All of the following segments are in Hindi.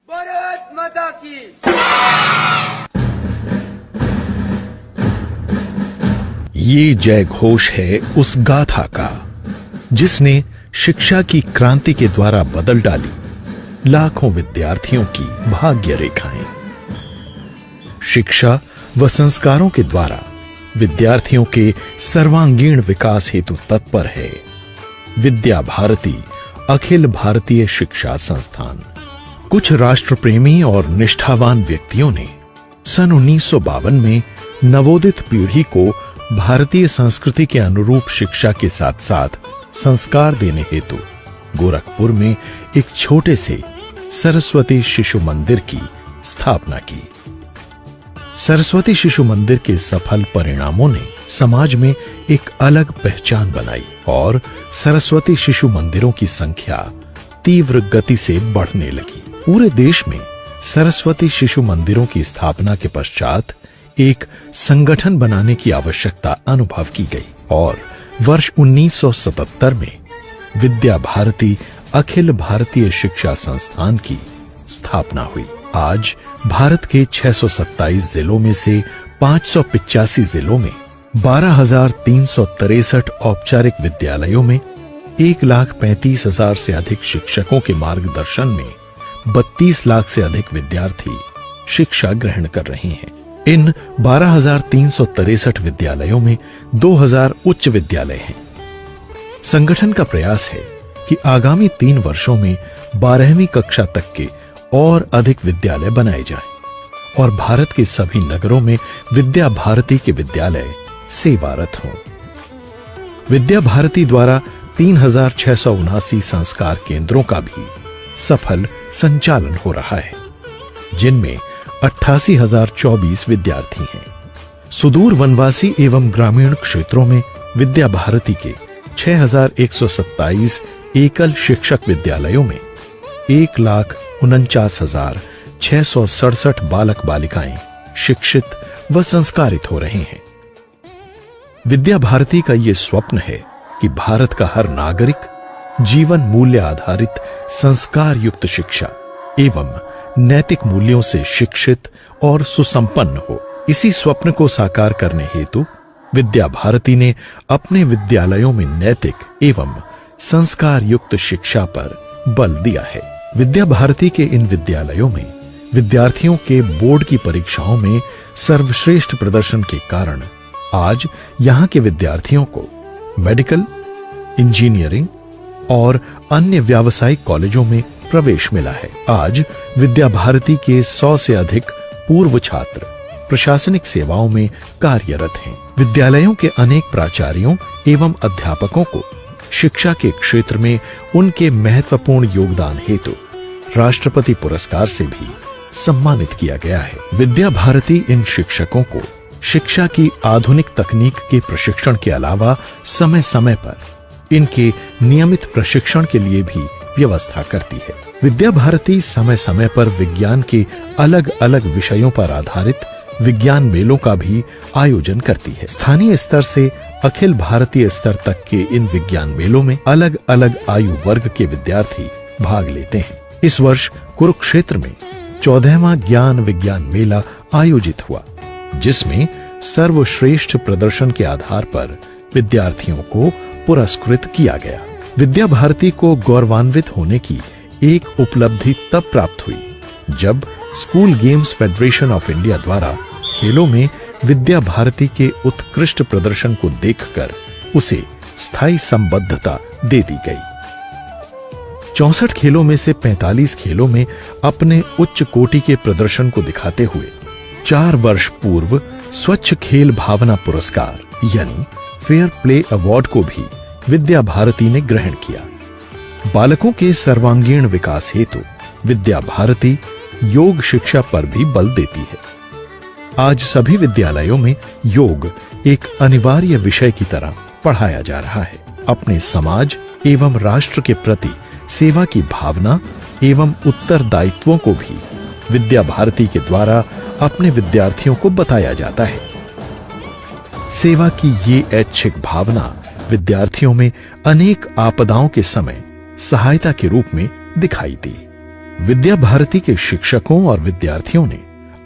भारत माता की। ये जय घोष है उस गाथा का जिसने शिक्षा की क्रांति के द्वारा बदल डाली लाखों विद्यार्थियों की भाग्य रेखाएं। शिक्षा व संस्कारों के द्वारा विद्यार्थियों के सर्वांगीण विकास हेतु तत्पर है विद्या भारती अखिल भारतीय शिक्षा संस्थान। कुछ राष्ट्रप्रेमी और निष्ठावान व्यक्तियों ने सन 1952 में नवोदित पीढ़ी को भारतीय संस्कृति के अनुरूप शिक्षा के साथ साथ संस्कार देने हेतु गोरखपुर में एक छोटे से सरस्वती शिशु मंदिर की स्थापना की। सरस्वती शिशु मंदिर के सफल परिणामों ने समाज में एक अलग पहचान बनाई और सरस्वती शिशु मंदिरों की संख्या तीव्र गति से बढ़ने लगी। पूरे देश में सरस्वती शिशु मंदिरों की स्थापना के पश्चात एक संगठन बनाने की आवश्यकता अनुभव की गई और वर्ष 1977 में विद्या भारती अखिल भारतीय शिक्षा संस्थान की स्थापना हुई। आज भारत के 627 जिलों में से 585 जिलों में 12,363 औपचारिक विद्यालयों में 1,35,000 से अधिक शिक्षकों के मार्गदर्शन में 32 लाख से अधिक विद्यार्थी शिक्षा ग्रहण कर रहे हैं। इन 12,363 विद्यालयों में 2,000 उच्च विद्यालय हैं। संगठन का प्रयास है कि आगामी 3 वर्षों में 12वीं कक्षा तक के और अधिक विद्यालय बनाए जाएं और भारत के सभी नगरों में विद्या भारती के विद्यालय सेवारत हों। विद्या भारती द्वारा 3,679 संस्कार केंद्रों का भी सफल संचालन हो रहा है, जिनमें 88,024 विद्यार्थी हैं। सुदूर वनवासी एवं ग्रामीण क्षेत्रों में विद्या भारती के 6,127 एकल शिक्षक विद्यालयों में 1,49,667 बालक बालिकाएं शिक्षित व संस्कारित हो रहे हैं। विद्या भारती का ये स्वप्न है कि भारत का हर नागरिक जीवन मूल्य आधारित संस्कार युक्त शिक्षा एवं नैतिक मूल्यों से शिक्षित और सुसंपन्न हो। इसी स्वप्न को साकार करने हेतु विद्या भारती ने अपने विद्यालयों में नैतिक एवं संस्कार युक्त शिक्षा पर बल दिया है। विद्या भारती के इन विद्यालयों में विद्यार्थियों के बोर्ड की परीक्षाओं में सर्वश्रेष्ठ प्रदर्शन के कारण आज यहां के विद्यार्थियों को मेडिकल, इंजीनियरिंग और अन्य व्यावसायिक कॉलेजों में प्रवेश मिला है। आज विद्या भारती के 100 से अधिक पूर्व छात्र प्रशासनिक सेवाओं में कार्यरत हैं। विद्यालयों के अनेक प्राचार्यों एवं अध्यापकों को शिक्षा के क्षेत्र में उनके महत्वपूर्ण योगदान हेतु राष्ट्रपति पुरस्कार से भी सम्मानित किया गया है। विद्या भारती इन शिक्षकों को शिक्षा की आधुनिक तकनीक के प्रशिक्षण के अलावा समय समय पर इनके नियमित प्रशिक्षण के लिए भी व्यवस्था करती है। विद्या भारती समय समय पर विज्ञान के अलग अलग विषयों पर आधारित विज्ञान मेलों का भी आयोजन करती है। स्थानीय स्तर से अखिल भारतीय स्तर तक के इन विज्ञान मेलों में अलग अलग आयु वर्ग के विद्यार्थी भाग लेते हैं। इस वर्ष कुरुक्षेत्र में 14वां ज्ञान विज्ञान मेला आयोजित हुआ, जिसमें सर्वश्रेष्ठ प्रदर्शन के आधार पर विद्यार्थियों को पुरस्कृत किया गया। विद्या भारती को गौरवान्वित होने की एक उपलब्धि तब प्राप्त हुई जब school games federation of India द्वारा खेलों में विद्या भारती के उत्कृष्ट प्रदर्शन को देखकर उसे स्थायी संबद्धता दे दी गई। 64 खेलों में से 45 खेलों में अपने उच्च कोटि के प्रदर्शन को दिखाते हुए 4 वर्ष पूर्व स्वच्छ खेल भावना पुरस्कार यानी फेयर प्ले अवार्ड को भी विद्या भारती ने ग्रहण किया। बालकों के सर्वांगीण विकास हेतु विद्या भारती योग शिक्षा पर भी बल देती है। आज सभी विद्यालयों में योग एक अनिवार्य विषय की तरह पढ़ाया जा रहा है। अपने समाज एवं राष्ट्र के प्रति सेवा की भावना एवं उत्तरदायित्वों को भी विद्या भारती के द्वारा अपने विद्यार्थियों को बताया जाता है। सेवा की ये ऐच्छिक भावना विद्यार्थियों में अनेक आपदाओं के समय सहायता के रूप में दिखाई दी। विद्या भारती के शिक्षकों और विद्यार्थियों ने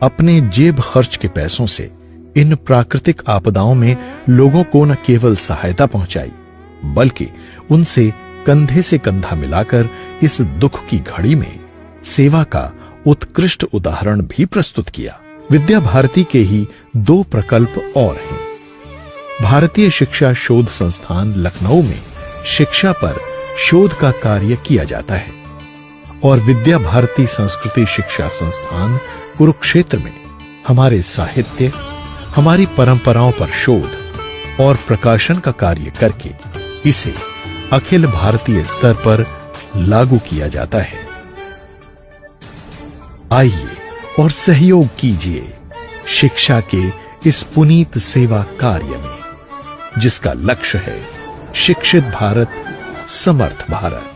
अपने जेब खर्च के पैसों से इन प्राकृतिक आपदाओं में लोगों को न केवल सहायता पहुंचाई, बल्कि उनसे कंधे से कंधा मिलाकर इस दुख की घड़ी में सेवा का उत्कृष्ट उदाहरण भी प्रस्तुत किया। विद्या भारती के ही 2 प्रकल्प और हैं। भारतीय शिक्षा शोध संस्थान लखनऊ में शिक्षा पर शोध का कार्य किया जाता है और विद्या भारती संस्कृति शिक्षा संस्थान कुरुक्षेत्र में हमारे साहित्य, हमारी परंपराओं पर शोध और प्रकाशन का कार्य करके इसे अखिल भारतीय स्तर पर लागू किया जाता है। आइए और सहयोग कीजिए शिक्षा के इस पुनीत सेवा कार्य में, जिसका लक्ष्य है शिक्षित भारत, समर्थ भारत।